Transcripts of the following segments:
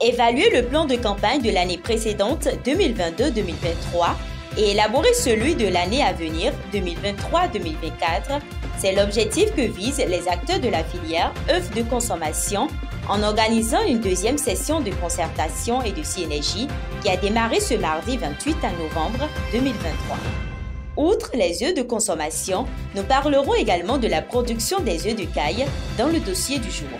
Évaluer le plan de campagne de l'année précédente 2022-2023 et élaborer celui de l'année à venir 2023-2024, c'est l'objectif que visent les acteurs de la filière œufs de consommation en organisant une deuxième session de concertation et de synergie qui a démarré ce mardi 28 novembre 2023. Outre les œufs de consommation, nous parlerons également de la production des œufs de caille dans le dossier du jour.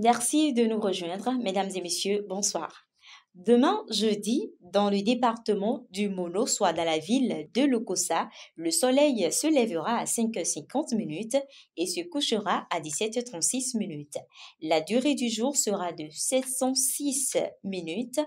Merci de nous rejoindre, mesdames et messieurs, bonsoir. Demain, jeudi, dans le département du Mono, soit dans la ville de Lokossa, le soleil se lèvera à 5h50 et se couchera à 17h36. La durée du jour sera de 706 minutes.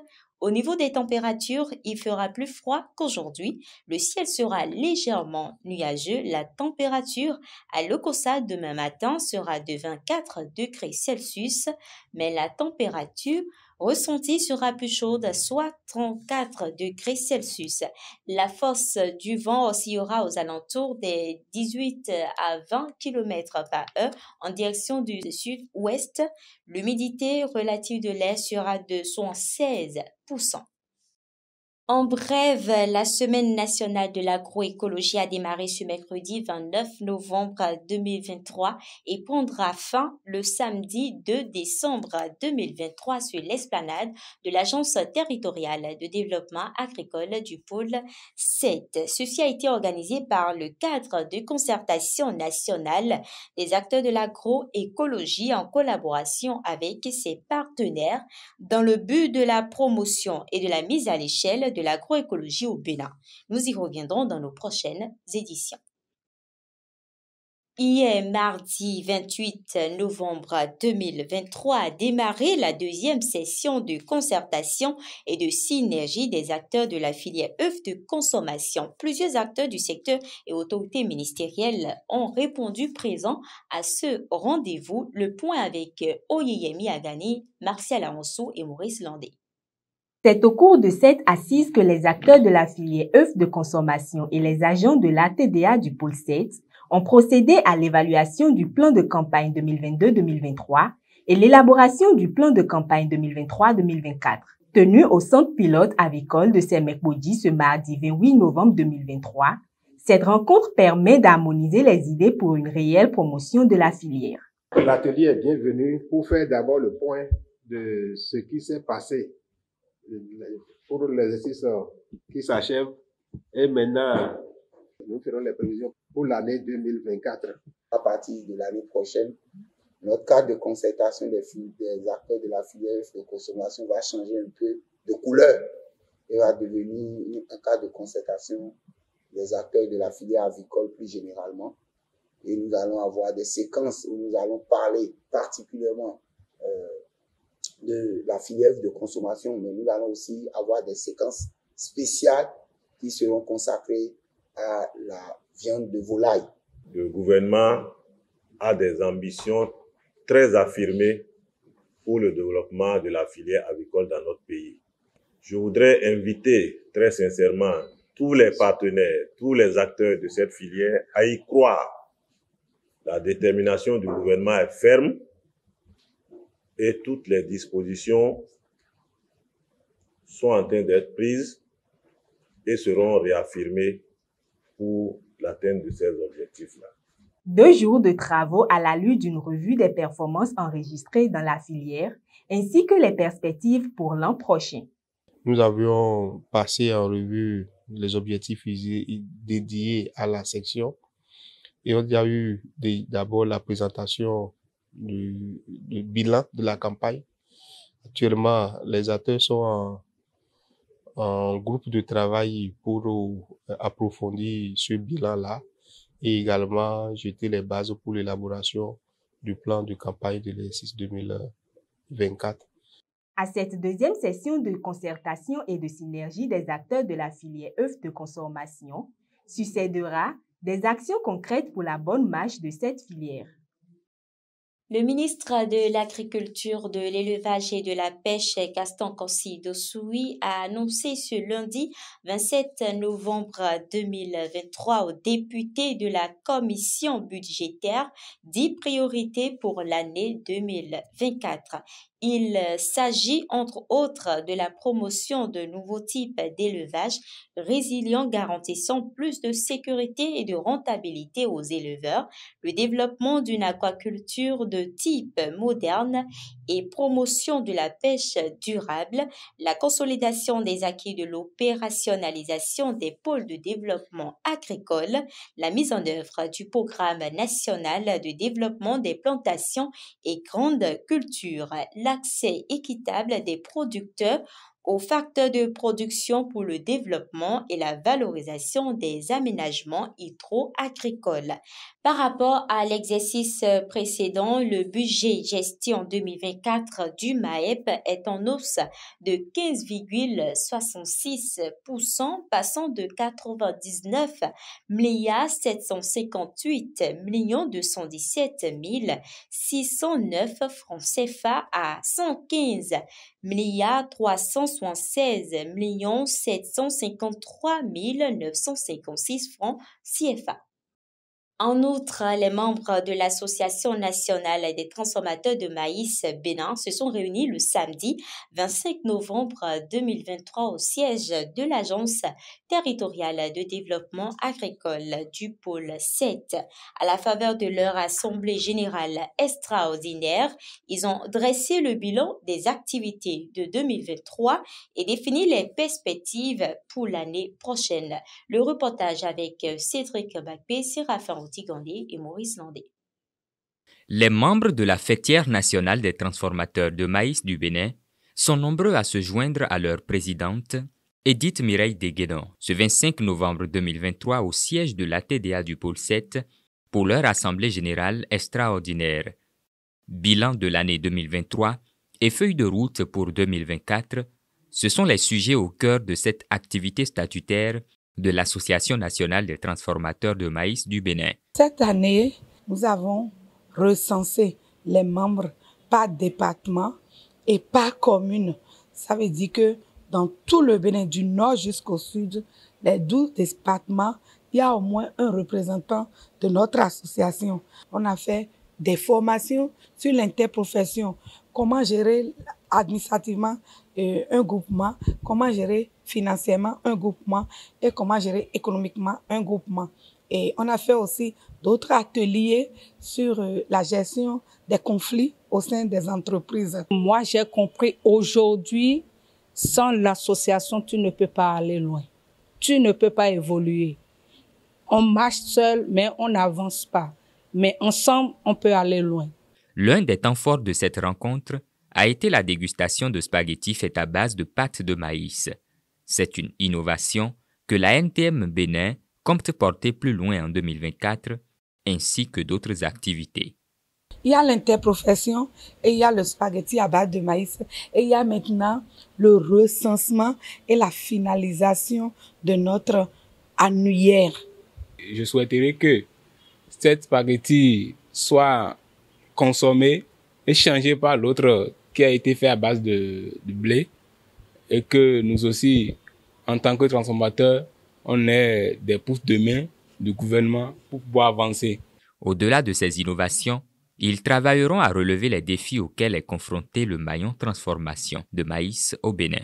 Au niveau des températures, il fera plus froid qu'aujourd'hui. Le ciel sera légèrement nuageux. La température à Lokossa demain matin sera de 24 degrés Celsius, mais la température ressentie sera plus chaude, soit 34 degrés Celsius. La force du vent oscillera aux alentours des 18 à 20 km par heure en direction du sud-ouest. L'humidité relative de l'air sera de 76%. En bref, la Semaine nationale de l'agroécologie a démarré ce mercredi 29 novembre 2023 et prendra fin le samedi 2 décembre 2023 sur l'esplanade de l'Agence territoriale de développement agricole du pôle 7. Ceci a été organisé par le cadre de concertation nationale des acteurs de l'agroécologie en collaboration avec ses partenaires dans le but de la promotion et de la mise à l'échelle de l'agroécologie au Bénin. Nous y reviendrons dans nos prochaines éditions. Hier, mardi 28 novembre 2023, a démarré la deuxième session de concertation et de synergie des acteurs de la filière œufs de consommation. Plusieurs acteurs du secteur et autorités ministérielles ont répondu présents à ce rendez-vous. Le point avec Oyeyemi Agani, Martial Aonsou et Maurice Landé. C'est au cours de cette assise que les acteurs de la filière œufs de consommation et les agents de l'ATDA du pôle 7 ont procédé à l'évaluation du plan de campagne 2022-2023 et l'élaboration du plan de campagne 2023-2024. Tenu au centre pilote avicole de Semek-Bodji ce mardi 28 novembre 2023, cette rencontre permet d'harmoniser les idées pour une réelle promotion de la filière. L'atelier est bienvenu pour faire d'abord le point de ce qui s'est passé pour l'exercice qui s'achève et maintenant nous ferons les prévisions pour l'année 2024. À partir de l'année prochaine, notre cadre de concertation des acteurs de la filière de consommation va changer un peu de couleur et va devenir un cadre de concertation des acteurs de la filière avicole plus généralement. Et nous allons avoir des séquences où nous allons parler particulièrement de la filière de consommation, mais nous allons aussi avoir des séquences spéciales qui seront consacrées à la viande de volaille. Le gouvernement a des ambitions très affirmées pour le développement de la filière avicole dans notre pays. Je voudrais inviter très sincèrement tous les partenaires, tous les acteurs de cette filière à y croire. La détermination du gouvernement est ferme et toutes les dispositions sont en train d'être prises et seront réaffirmées pour l'atteinte de ces objectifs-là. 2 jours de travaux à la lutte d'une revue des performances enregistrées dans la filière, ainsi que les perspectives pour l'an prochain. Nous avions passé en revue les objectifs dédiés à la section et on a eu d'abord la présentation du bilan de la campagne. Actuellement, les acteurs sont en groupe de travail pour approfondir ce bilan-là et également jeter les bases pour l'élaboration du plan de campagne de l'exercice 2024. À cette deuxième session de concertation et de synergie des acteurs de la filière œufs de consommation succédera des actions concrètes pour la bonne marche de cette filière. Le ministre de l'Agriculture, de l'Élevage et de la Pêche, Gaston Kossi-Dossoui, a annoncé ce lundi 27 novembre 2023 aux députés de la Commission budgétaire 10 priorités pour l'année 2024. Il s'agit entre autres de la promotion de nouveaux types d'élevage résilients garantissant plus de sécurité et de rentabilité aux éleveurs, le développement d'une aquaculture de type moderne et promotion de la pêche durable, la consolidation des acquis de l'opérationnalisation des pôles de développement agricole, la mise en œuvre du programme national de développement des plantations et grandes cultures, l'accès équitable des producteurs aux facteurs de production pour le développement et la valorisation des aménagements hydro-agricoles. Par rapport à l'exercice précédent, le budget gestion 2024 du MAEP est en hausse de 15,66%, passant de 99 758 217 609 francs CFA à 115 376 753 956 francs CFA. En outre, les membres de l'Association nationale des transformateurs de maïs Bénin se sont réunis le samedi 25 novembre 2023 au siège de l'Agence territoriale de développement agricole du pôle 7. À la faveur de leur assemblée générale extraordinaire, ils ont dressé le bilan des activités de 2023 et défini les perspectives pour l'année prochaine. Le reportage avec Cédric Bakpé, Séraphin Tigandé et Maurice Landé. Les membres de la Fêtière nationale des transformateurs de maïs du Bénin sont nombreux à se joindre à leur présidente, Edith Mireille Deguédon, ce 25 novembre 2023 au siège de l'ATDA du pôle 7 pour leur assemblée générale extraordinaire. Bilan de l'année 2023 et feuille de route pour 2024, ce sont les sujets au cœur de cette activité statutaire de l'Association nationale des transformateurs de maïs du Bénin. Cette année, nous avons recensé les membres par département et par commune. Ça veut dire que dans tout le Bénin, du nord jusqu'au sud, les 12 départements, il y a au moins un représentant de notre association. On a fait des formations sur l'interprofession, comment gérer administrativement un groupement, comment gérer financièrement un groupement et comment gérer économiquement un groupement. Et on a fait aussi d'autres ateliers sur la gestion des conflits au sein des entreprises. Moi, j'ai compris aujourd'hui, sans l'association, tu ne peux pas aller loin. Tu ne peux pas évoluer. On marche seul, mais on n'avance pas. Mais ensemble, on peut aller loin. L'un des temps forts de cette rencontre a été la dégustation de spaghettis faits à base de pâte de maïs. C'est une innovation que la NTM Bénin compte porter plus loin en 2024, ainsi que d'autres activités. Il y a l'interprofession et il y a le spaghetti à base de maïs et il y a maintenant le recensement et la finalisation de notre annuaire. Je souhaiterais que cette spaghetti soit consommée et changée par l'autre qui a été fait à base de blé et que nous aussi, en tant que transformateurs, on ait des pouces de main du gouvernement pour pouvoir avancer. Au-delà de ces innovations, ils travailleront à relever les défis auxquels est confronté le maillon transformation de maïs au Bénin.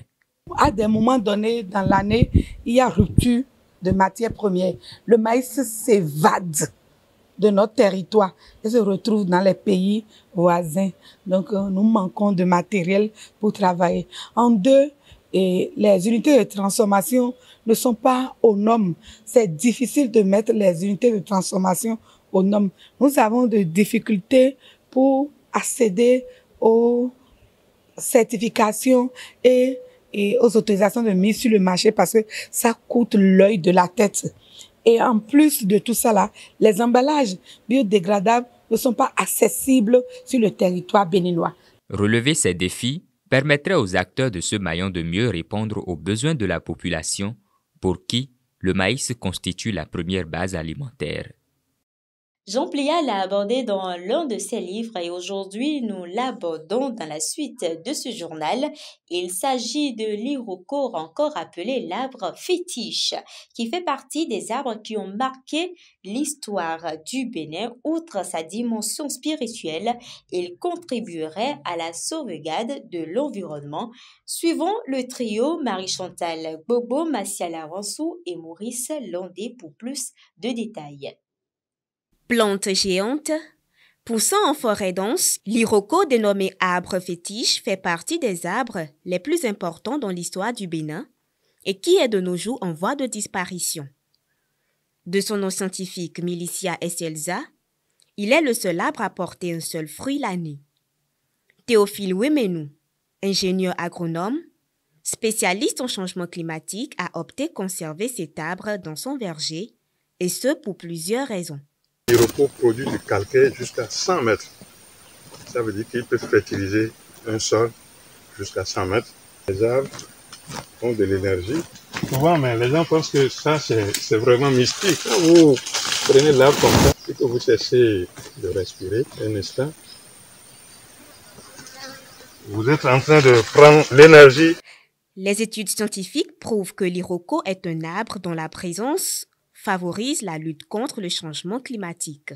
À des moments donnés dans l'année, il y a rupture de matières premières. Le maïs s'évade de notre territoire et se retrouve dans les pays voisins. Donc, nous manquons de matériel pour travailler. En deux, et les unités de transformation ne sont pas aux normes. C'est difficile de mettre les unités de transformation aux normes. Nous avons des difficultés pour accéder aux certifications et aux autorisations de mise sur le marché parce que ça coûte l'œil de la tête. Et en plus de tout ça là, les emballages biodégradables ne sont pas accessibles sur le territoire béninois. Relever ces défis permettrait aux acteurs de ce maillon de mieux répondre aux besoins de la population pour qui le maïs constitue la première base alimentaire. Jean Plia l'a abordé dans l'un de ses livres et aujourd'hui nous l'abordons dans la suite de ce journal. Il s'agit de l'iroko, encore appelé l'arbre fétiche, qui fait partie des arbres qui ont marqué l'histoire du Bénin. Outre sa dimension spirituelle, il contribuerait à la sauvegarde de l'environnement. Suivons le trio Marie-Chantal Bobo, Massiala Ransou et Maurice Landé pour plus de détails. Plante géante. Poussant en forêt dense, l'iroko, dénommé arbre fétiche, fait partie des arbres les plus importants dans l'histoire du Bénin et qui est de nos jours en voie de disparition. De son nom scientifique Milicia esselsa, il est le seul arbre à porter un seul fruit l'année. Théophile Wémenou, ingénieur agronome, spécialiste en changement climatique, a opté conserver cet arbre dans son verger, et ce pour plusieurs raisons. L'iroko produit du calcaire jusqu'à 100 mètres. Ça veut dire qu'il peut fertiliser un sol jusqu'à 100 mètres. Les arbres ont de l'énergie. Souvent, mais les gens pensent que ça, c'est vraiment mystique. Quand vous prenez l'arbre comme ça et que vous cessez de respirer un instant, vous êtes en train de prendre l'énergie. Les études scientifiques prouvent que l'iroko est un arbre dont la présence favorise la lutte contre le changement climatique.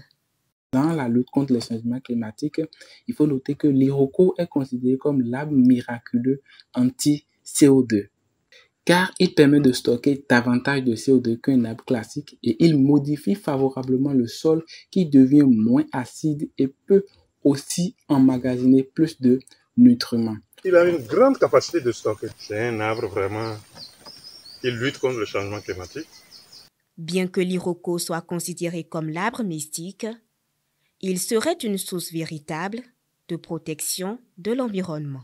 Dans la lutte contre le changement climatique, il faut noter que l'iroko est considéré comme l'arbre miraculeux anti-CO2, car il permet de stocker davantage de CO2 qu'un arbre classique et il modifie favorablement le sol qui devient moins acide et peut aussi emmagasiner plus de nutriments. Il a une grande capacité de stocker. C'est un arbre vraiment qui lutte contre le changement climatique. Bien que l'iroko soit considéré comme l'arbre mystique, il serait une source véritable de protection de l'environnement.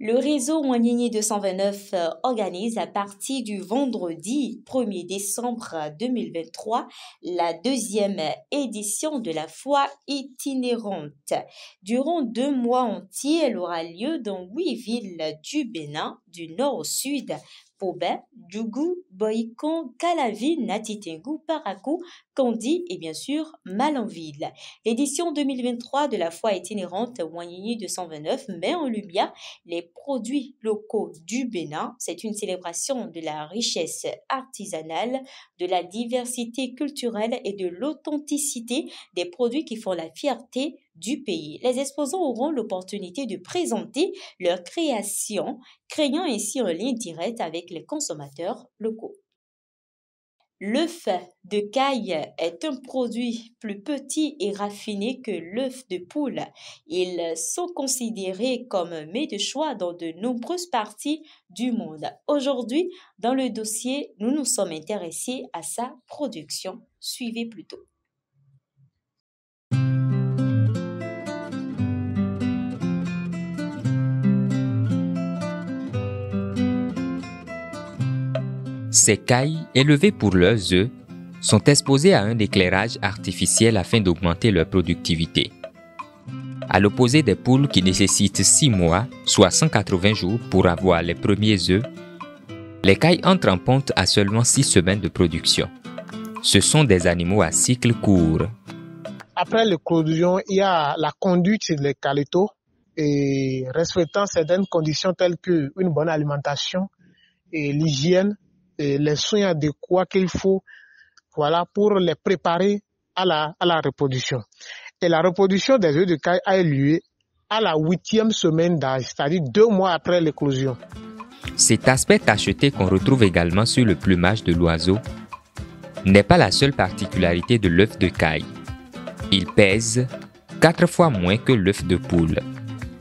Le réseau Wanyinyé 229 organise à partir du vendredi 1er décembre 2023 la deuxième édition de la foire itinérante. Durant 2 mois entiers, elle aura lieu dans 8 villes du Bénin, du nord au sud, Pobé, Djougou, Boïkon, Calavi, Natitengu, Parakou, Kandi et bien sûr Malanville. L'édition 2023 de la foire itinérante Wanyinyé 229 met en lumière les produits locaux du Bénin. C'est une célébration de la richesse artisanale, de la diversité culturelle et de l'authenticité des produits qui font la fierté du pays. Les exposants auront l'opportunité de présenter leurs créations, créant ainsi un lien direct avec les consommateurs locaux. L'œuf de caille est un produit plus petit et raffiné que l'œuf de poule. Ils sont considérés comme mets de choix dans de nombreuses parties du monde. Aujourd'hui, dans le dossier, nous nous sommes intéressés à sa production. Suivez plutôt. Ces cailles, élevées pour leurs œufs, sont exposées à un éclairage artificiel afin d'augmenter leur productivité. À l'opposé des poules qui nécessitent 6 mois, soit 180 jours pour avoir les premiers œufs, les cailles entrent en ponte à seulement 6 semaines de production. Ce sont des animaux à cycle court. Après l'éclosion, il y a la conduite des caletos et respectant certaines conditions telles qu'une bonne alimentation et l'hygiène et les soins adéquats qu'il faut pour les préparer à la reproduction. Et la reproduction des œufs de caille a eu lieu à la 8e semaine d'âge, c'est-à-dire 2 mois après l'éclosion. Cet aspect tacheté qu'on retrouve également sur le plumage de l'oiseau n'est pas la seule particularité de l'œuf de caille. Il pèse 4 fois moins que l'œuf de poule.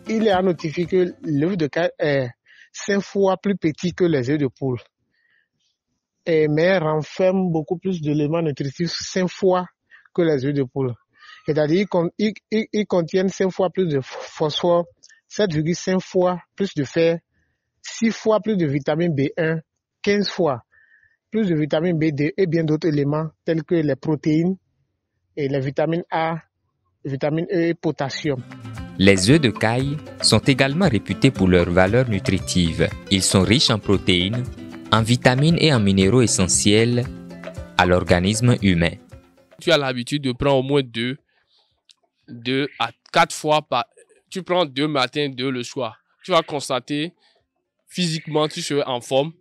Il est à notifier que l'œuf de caille est 5 fois plus petit que les œufs de poule. Mais renferme beaucoup plus d'éléments nutritifs 5 fois que les œufs de poule. C'est-à-dire qu'ils contiennent 5 fois plus de phosphore, 7,5 fois plus de fer, 6 fois plus de vitamine B1, 15 fois plus de vitamine B2 et bien d'autres éléments tels que les protéines et les vitamines A, vitamine E et potassium. Les œufs de caille sont également réputés pour leur valeur nutritive. Ils sont riches en protéines, en vitamines et en minéraux essentiels à l'organisme humain. tu as l'habitude de prendre au moins 2 à 4 fois par... Tu prends 2 matins, 2 le soir. Tu vas constater, physiquement, tu seras en forme.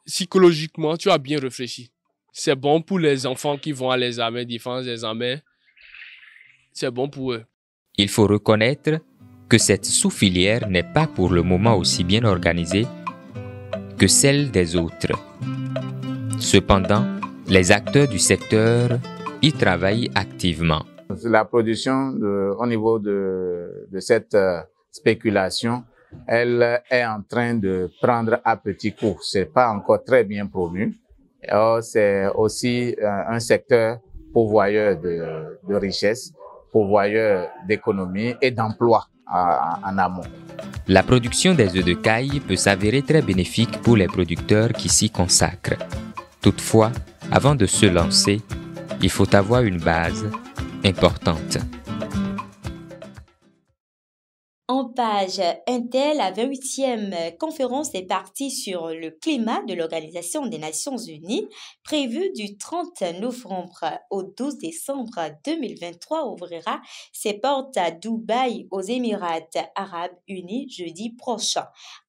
Psychologiquement, tu as bien réfléchi. C'est bon pour les enfants qui vont à l'examen, défense des examens. C'est bon pour eux. Il faut reconnaître que cette sous-filière n'est pas pour le moment aussi bien organisée que celle des autres. Cependant, les acteurs du secteur y travaillent activement. La production au niveau de cette spéculation, elle est en train de prendre à petits coups. C'est pas encore très bien promu. C'est aussi un secteur pourvoyeur de richesses, pourvoyeur d'économie et d'emploi en amont. La production des œufs de caille peut s'avérer très bénéfique pour les producteurs qui s'y consacrent. Toutefois, avant de se lancer, il faut avoir une base importante. En page Intel, la 28e conférence des parties sur le climat de l'Organisation des Nations Unies, prévue du 30 novembre au 12 décembre 2023, ouvrira ses portes à Dubaï, aux Émirats arabes unis, jeudi prochain.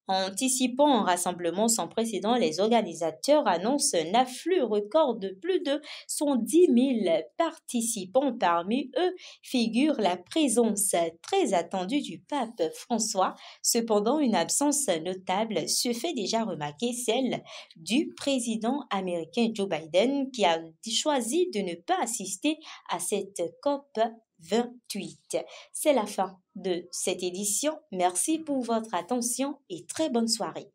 Anticipant un rassemblement sans précédent, les organisateurs annoncent un afflux record de plus de 110 000 participants. Parmi eux figure la présence très attendue du pape François. Cependant, une absence notable se fait déjà remarquer, celle du président américain Joe Biden, qui a choisi de ne pas assister à cette COP 28. C'est la fin de cette édition. Merci pour votre attention et très bonne soirée.